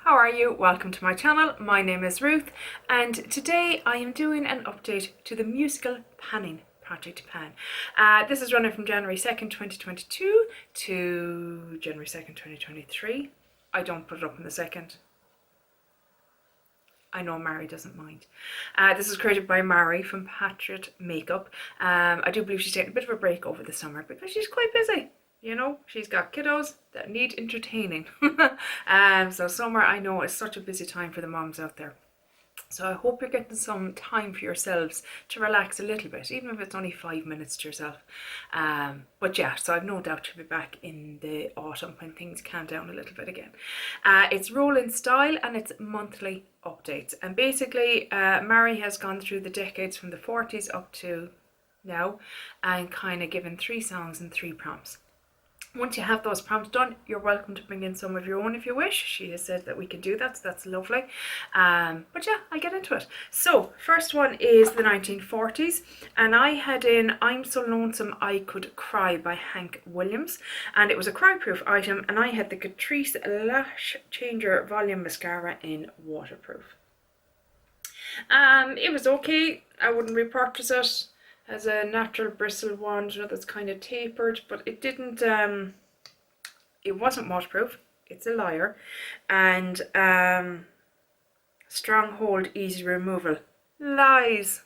How are you? Welcome to my channel. My name is Ruth and today I am doing an update to the musical panning project pan. This is running from January 2nd 2022 to January 2nd 2023. I don't put it up in the second. I know Mary doesn't mind. This is created by Mary from Patriot Makeup. I do believe she's taking a bit of a break over the summer because she's quite busy. You know, she's got kiddos that need entertaining. So summer, I know, is such a busy time for the moms out there. So I hope you're getting some time for yourselves to relax a little bit, even if it's only 5 minutes to yourself. But yeah, so I've no doubt to be back in the autumn when things calm down a little bit again. It's rolling style and it's monthly updates. And basically, Mary has gone through the decades from the 40s up to now and kind of given 3 songs and 3 prompts. Once you have those prompts done, you're welcome to bring in some of your own if you wish. She has said that we can do that, so that's lovely. But yeah, I'll get into it. So, first one is the 1940s, and I had in I'm So Lonesome I Could Cry by Hank Williams, and it was a cry-proof item, and I had the Catrice Lash Changer Volume Mascara in waterproof. It was okay. I wouldn't repurchase it. Has a natural bristle wand, you know, that's kind of tapered, but it didn't, it wasn't waterproof, it's a liar, and strong hold, easy removal, lies.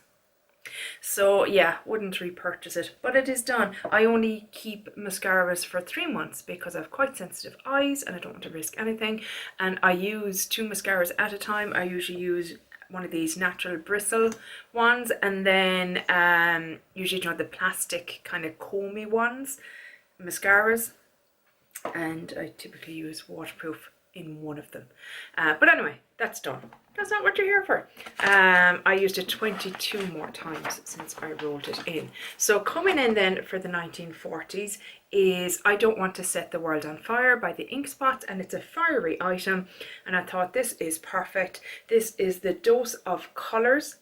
So yeah, wouldn't repurchase it, but it is done. I only keep mascaras for 3 months because I have quite sensitive eyes and I don't want to risk anything, and I use 2 mascaras at a time. I usually use one of these natural bristle ones, and then usually, you know, the plastic kind of comby ones, mascaras, and I typically use waterproof in one of them. But anyway, that's done. That's not what you're here for. I used it 22 more times since I rolled it in. So coming in then for the 1940s is I Don't Want to Set the World on Fire by the Ink Spots, and it's a fiery item, and I thought this is perfect. This is the Dose of Colours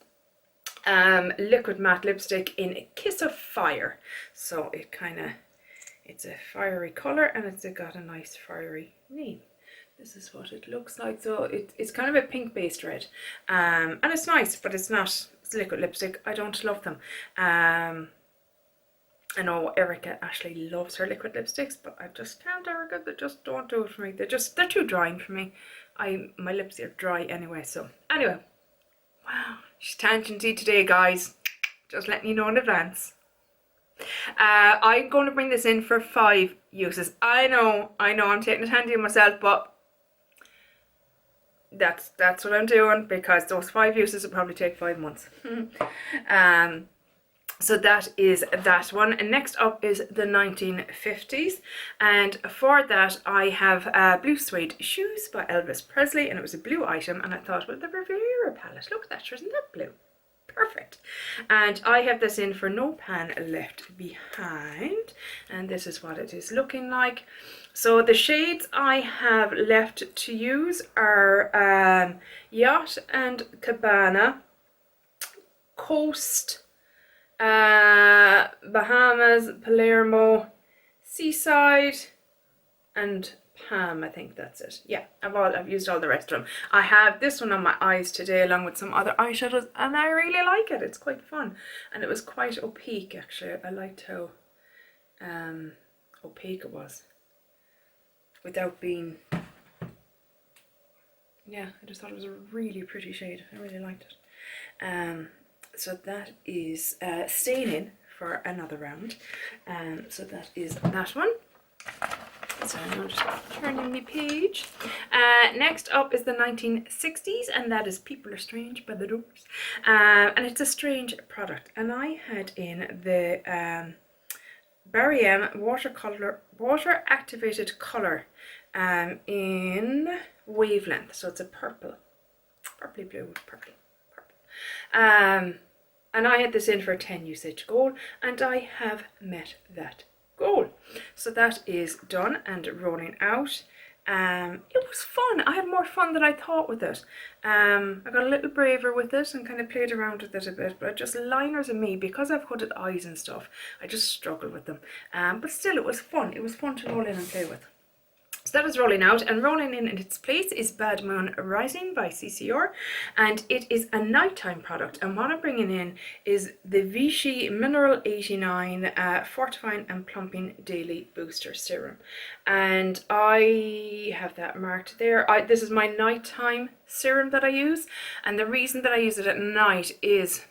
liquid matte lipstick in a Kiss of Fire. So it kind of, it's a fiery colour and it's got a nice fiery name. This is what it looks like. So it's kind of a pink based red, and it's nice, but it's not, it's liquid lipstick. I don't love them. I know Erica Ashley loves her liquid lipsticks, but I just can't, Erica. They just don't do it for me. They're too drying for me. My lips are dry anyway. So anyway, wow, she's tangenty today, guys. Just letting you know in advance. I'm going to bring this in for 5 uses. I know, I'm taking it handy on myself, but that's what I'm doing, because those 5 uses will probably take 5 months. So that is that one. And next up is the 1950s, and for that I have Blue Suede Shoes by Elvis Presley, and it was a blue item, and I thought, well, the Riviera palette, look at that, sure, isn't that blue? Perfect. And I have this in for No Pan Left Behind, and this is what it is looking like. So the shades I have left to use are Yacht and Cabana, Coast, Bahamas, Palermo, Seaside, and Palm. I think that's it. Yeah, I've used all the rest of them. I have this one on my eyes today along with some other eyeshadows, and I really like it. It's quite fun, and it was quite opaque actually. I liked how opaque it was without being, yeah, I just thought it was a really pretty shade. I really liked it. So that is staying in for another round. So that is that one. So I'm just turning my page. Next up is the 1960s, and that is People Are Strange by The Doors. And it's a strange product. And I had in the Barry M water activated colour in Wavelength. So it's a purple, purpley blue, purple. And I had this in for 10 usage goal, and I have met that goal. So that is done and rolling out. It was fun. I had more fun than I thought with it. I got a little braver with it and kind of played around with it a bit, but just liners and me, because I've hooded eyes and stuff, I just struggle with them. But still, it was fun. It was fun to roll in and play with. So that is rolling out, and rolling in its place is Bad Moon Rising by CCR, and it is a nighttime product. And what I'm bringing in is the Vichy Mineral 89 Fortifying and Plumping Daily Booster Serum, and I have that marked there. This is my nighttime serum that I use, and the reason that I use it at night is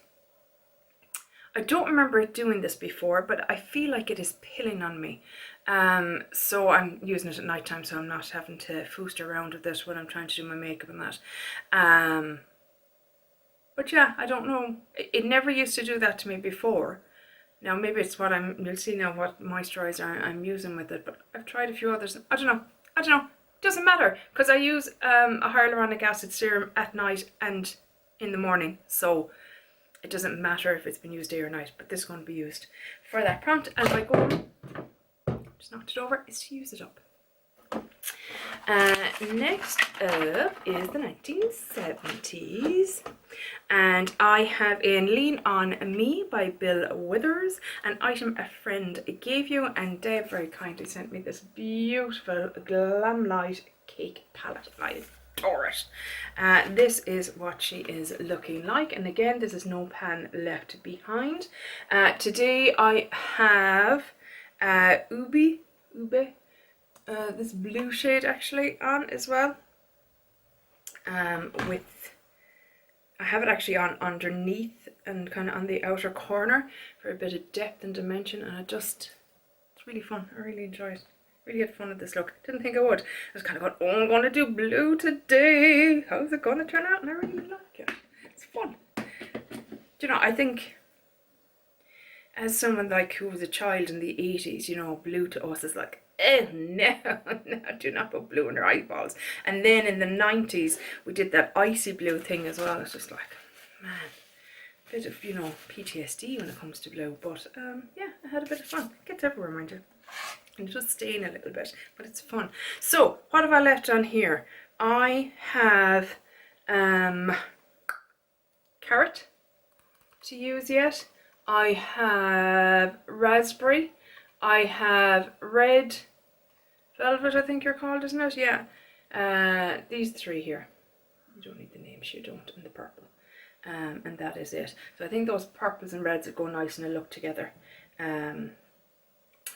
I don't remember it doing this before, but I feel like it is pilling on me. So I'm using it at night time, so I'm not having to foust around with it when I'm trying to do my makeup and that. But yeah, I don't know. It never used to do that to me before. Now maybe it's what you'll see now what moisturizer I'm using with it, but I've tried a few others. I don't know. Doesn't matter, because I use a hyaluronic acid serum at night and in the morning, so it doesn't matter if it's been used day or night, but this is going to be used for that prompt, and my goal, just knocked it over, is to use it up. Next up is the 1970s, and I have in Lean On Me by Bill Withers, an item a friend gave you, and Deb very kindly sent me this beautiful Glam Light cake palette. I adore it. This is what she is looking like, and again, this is no pan left behind. Today I have Ube, this blue shade actually on as well. With I have it actually on underneath and kind of on the outer corner for a bit of depth and dimension, and it's really fun. I really enjoy it. Really had fun with this look. Didn't think I would. I was kind of going, oh, I'm going to do blue today. How's it going to turn out? And I really like it. It's fun. Do you know, I think as someone like who was a child in the 80s, you know, blue to us is like, oh no, no, do not put blue in your eyeballs. And then in the 90s, we did that icy blue thing as well. It's just like, man, a bit of, you know, PTSD when it comes to blue. But yeah, I had a bit of fun. It gets everywhere, mind you. And it does stain a little bit, but it's fun. So, what have I left on here? I have carrot to use yet. I have raspberry. I have red velvet, I think you're called, isn't it? Yeah. These three here. You don't need the names, you don't, and the purple. And that is it. So I think those purples and reds would go nice and look together.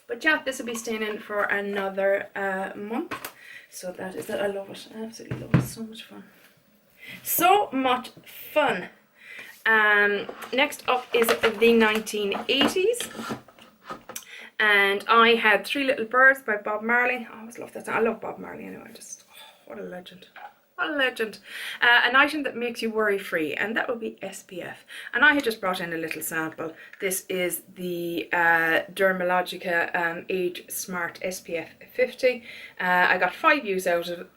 But yeah, this will be staying in for another month. So that is it. I love it. I absolutely love it. So much fun. So much fun. Next up is the 1980s. And I had Three Little Birds by Bob Marley. I always love that song. I love Bob Marley anyway. What a legend. What a legend. An item that makes you worry free, and that would be SPF. And I had just brought in a little sample. This is the Dermalogica Age Smart SPF 50. I got 5 uses out of it.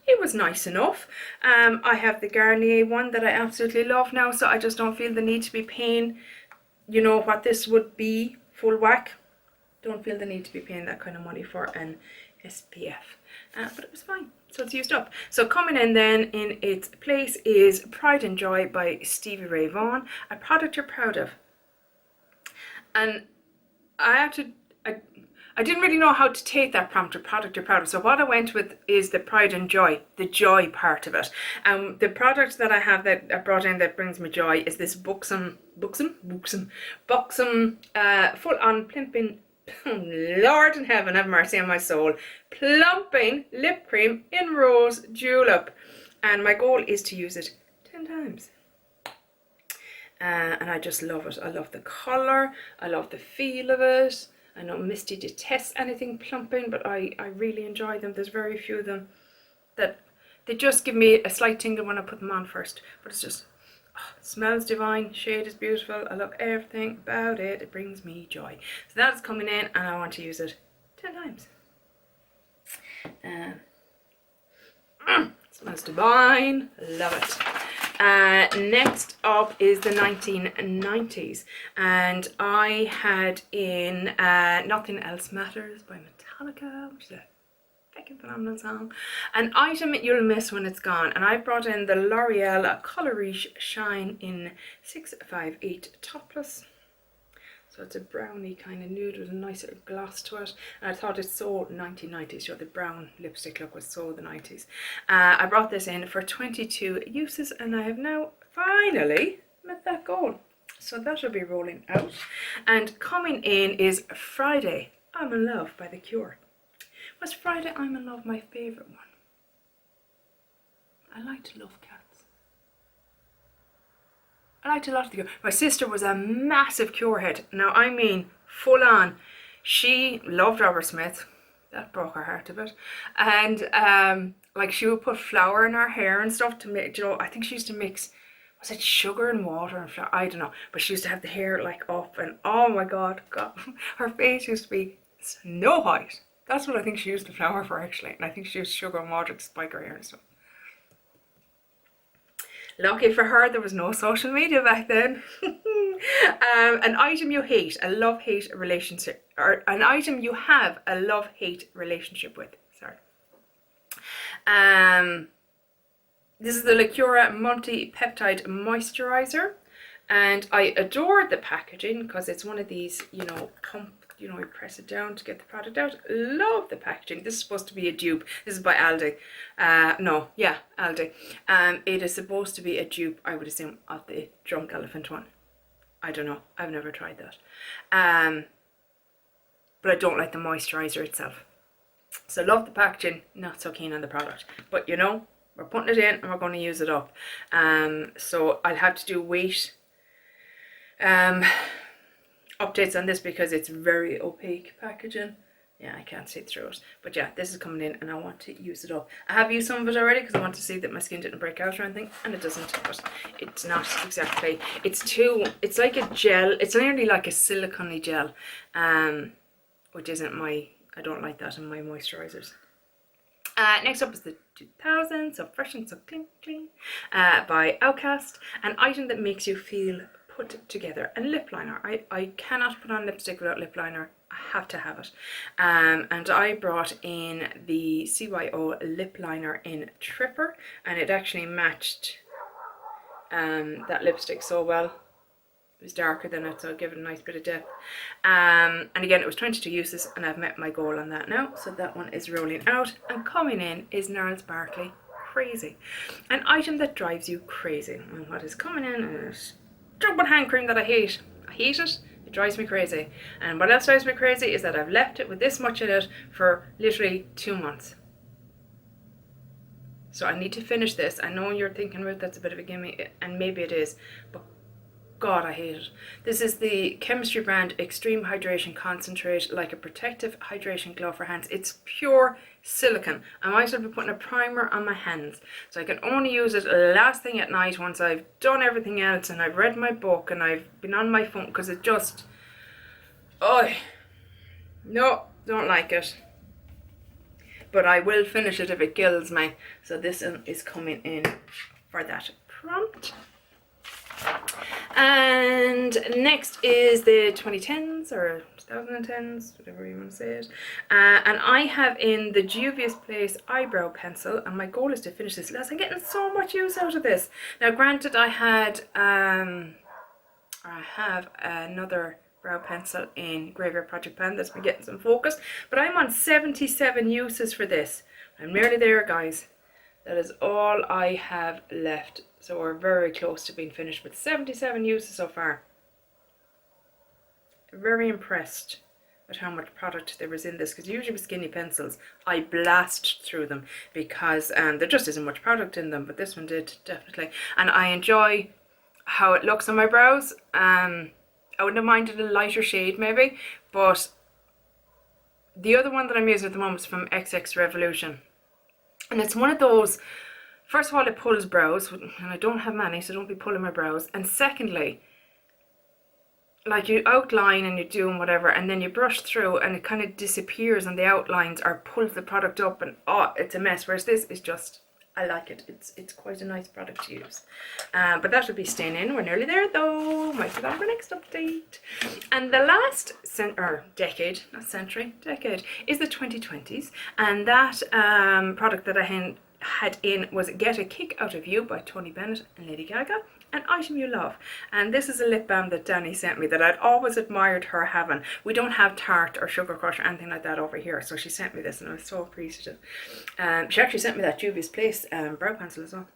It was nice enough. I have the Garnier one that I absolutely love now, so I just don't feel the need to be paying, you know, what this would be full whack. Don't feel the need to be paying that kind of money for an SPF. But it was fine. So it's used up. So coming in then in its place is Pride and Joy by Stevie Ray Vaughan, a product you're proud of. And I didn't really know how to take that prompt, a product you're proud of. So what I went with is the Pride and Joy, the joy part of it. The product that I have that I brought in that brings me joy is this Buxom full on plumping, Lord in heaven have mercy on my soul, plumping lip cream in rose julep, and my goal is to use it 10 times. And I just love it. I love the colour, I love the feel of it. I know Misty detests anything plumping, but I really enjoy them. There's very few of them that they just give me a slight tingle when I put them on first, but it's just, it smells divine, shade is beautiful, I love everything about it, it brings me joy. So that's coming in, and I want to use it 10 times. Smells divine, love it. Next up is the 1990s, and I had in Nothing Else Matters by Metallica, which is a fucking phenomenal song. An item you'll miss when it's gone, and I brought in the L'Oreal Color Riche Shine in 658 topless. So So it's a brownie kind of nude with a nice little gloss to it. And I thought it's so 1990s. You know, the brown lipstick look was so the 90s. I brought this in for 22 uses and I have now finally met that goal. So that will be rolling out. And coming in is Friday, I'm in Love by The Cure. Was Friday, I'm in Love my favourite one? I like to love cats. I liked a lot of The Cure. My sister was a massive Cure head. Now, I mean, full on. She loved Robert Smith. That broke her heart a bit. And, like, she would put flour in her hair and stuff to make, you know, I think she used to mix, was it sugar and water and flour? I don't know. But she used to have the hair, like, up and, oh my God, her face used to be Snow White. That's what I think she used the flour for, actually. And I think she used sugar and water to spike her hair and stuff. Lucky for her, there was no social media back then. An item you hate, a love-hate relationship, or an item you have a love-hate relationship with. Sorry. This is the Lacura Multi-Peptide Moisturizer, and I adore the packaging because it's one of these, you know, pump. You know, you press it down to get the product out. Love the packaging. This is supposed to be a dupe. This is by Aldi. Aldi. It is supposed to be a dupe, I would assume, of the Drunk Elephant one. I don't know. I've never tried that. But I don't like the moisturizer itself. So love the packaging, not so keen on the product. But you know, we're putting it in and we're going to use it up. So I'll have to do weight updates on this because it's very opaque packaging. Yeah, I can't see through it. But yeah, this is coming in and I want to use it up. I have used some of it already because I want to see that my skin didn't break out or anything. And it doesn't, but it's not exactly. It's like a gel. It's nearly like a silicone gel. Which isn't I don't like that in my moisturizers. Next up is the 2000, so Fresh and So Clean, by Outcast. An item that makes you feel put together. And lip liner. I cannot put on lipstick without lip liner. I have to have it. And I brought in the CYO lip liner in Tripper, and it actually matched that lipstick so well. It was darker than it, so I'll give it a nice bit of depth. And again, it was 22 uses, and I've met my goal on that now. So that one is rolling out. And coming in is Gnarls Barkley Crazy. An item that drives you crazy. And what is coming in is stupid hand cream that I hate. I hate it. It drives me crazy. And what else drives me crazy is that I've left it with this much in it for literally 2 months. So I need to finish this. I know you're thinking, well, that's a bit of a gimme, and maybe it is, but God, I hate it. This is the chemistry brand Extreme Hydration Concentrate, like a protective hydration glove for hands. It's pure silicone. I might as well be putting a primer on my hands. So I can only use it last thing at night once I've done everything else and I've read my book and I've been on my phone, because it just, oh, no, don't like it. But I will finish it if it kills me. So this one is coming in for that prompt. And next is the 2010s or 2010s, whatever you want to say it. And I have in the Juvia's Place eyebrow pencil, and my goal is to finish this list. I'm getting so much use out of this. Now, granted, I have another brow pencil in Graveyard Project Pan that's been getting some focus, but I'm on 77 uses for this. I'm nearly there, guys. That is all I have left. So we're very close to being finished with 77 uses so far. Very impressed with how much product there was in this, because usually with skinny pencils I blast through them because there just isn't much product in them, but this one did, definitely. And I enjoy how it looks on my brows. I wouldn't have minded a lighter shade maybe, but the other one that I'm using at the moment is from XX Revolution. And it's one of those, first of all, it pulls brows, and I don't have many, so don't be pulling my brows. And secondly, like you outline and you're doing whatever, and then you brush through and it kind of disappears on the outlines or pulls the product up, and oh, it's a mess. Whereas this is just, I like it. It's quite a nice product to use. But that will be staying in. We're nearly there though. Might be on for next update. And the last decade is the 2020s. And that product that I had in was Get a Kick Out of You by Tony Bennett and Lady Gaga, An Item You Love. And this is a lip balm that Danny sent me that I'd always admired her having. We don't have Tarte or Sugar Crush or anything like that over here, so she sent me this and I was so appreciative. She actually sent me that Juvia's Place brow pencil as well.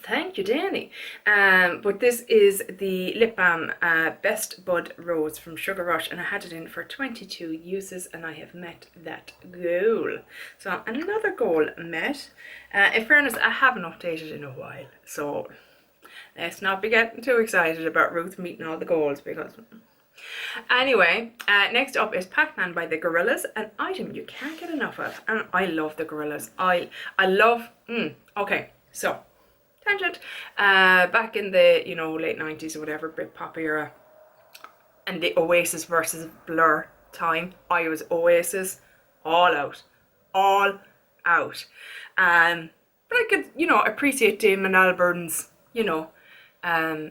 Thank you, Danny. But this is the lip balm Best Bud Rose from Sugar Rush, and I had it in for 22 uses and I have met that goal. So another goal met. In fairness, I haven't updated in a while, so let's not be getting too excited about Ruth meeting all the goals, because anyway, next up is Pac-Man by the Gorillas, an item you can't get enough of, and I love the Gorillas. I love okay, so tangent. Back in the late 90s or whatever, Britpop era, and the Oasis versus Blur time, I was Oasis all out. But I could appreciate Damon Albarn's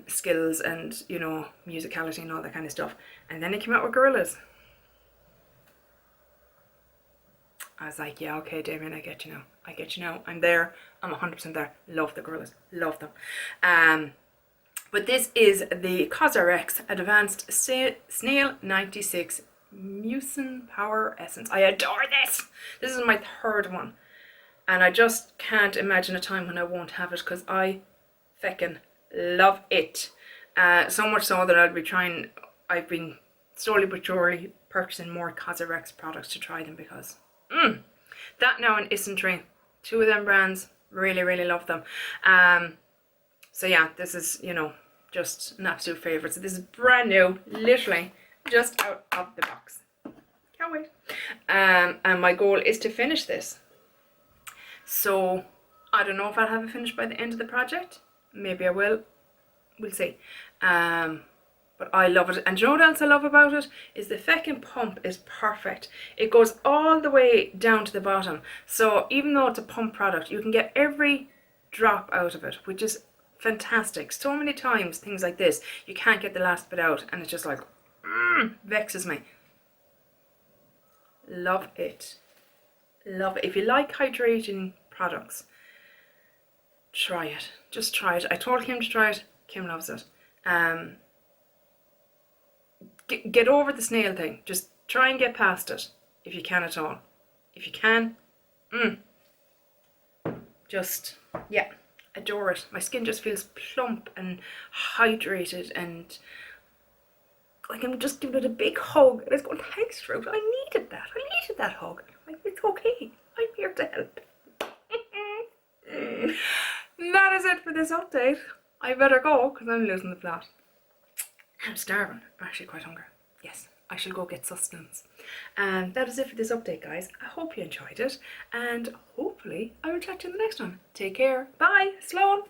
skills and musicality and all that kind of stuff, and then he came out with Gorillas. I was like, yeah, okay, Damien, I get you now. I'm there. I'm 100% there. Love the Gorillas. Love them. But this is the CosRX Advanced Snail 96 Mucin Power Essence. I adore this. This is my third one. And I just can't imagine a time when I won't have it, because I feckin' love it. So much so that I've been slowly but surely purchasing more CosRX products to try them, because that now and Isntree, two of them brands, really love them. So yeah, this is just an absolute favourite. So this is brand new, literally just out of the box. Can't wait. And my goal is to finish this. So I don't know if I'll have it finished by the end of the project. Maybe I will. We'll see. But I love it. And you know what else I love about it? Is the feckin' pump is perfect. It goes all the way down to the bottom. So even though it's a pump product, you can get every drop out of it, which is fantastic. So many times, things like this, you can't get the last bit out, and it's just like, vexes me. Love it. Love it. If you like hydrating products, try it. Just try it. I told Kim to try it. Kim loves it. Get over the snail thing. Just try and get past it if you can at all. If you can, just, yeah, adore it. My skin just feels plump and hydrated, and like I'm just giving it a big hug. And it's going, thanks, Ruth. I needed that hug. Like, it's okay. I'm here to help. That is it for this update. I better go because I'm losing the plot. I'm starving. I'm actually quite hungry. Yes, I shall go get sustenance. And that is it for this update, guys. I hope you enjoyed it, and hopefully I will chat to you in the next one. Take care. Bye. Sloan.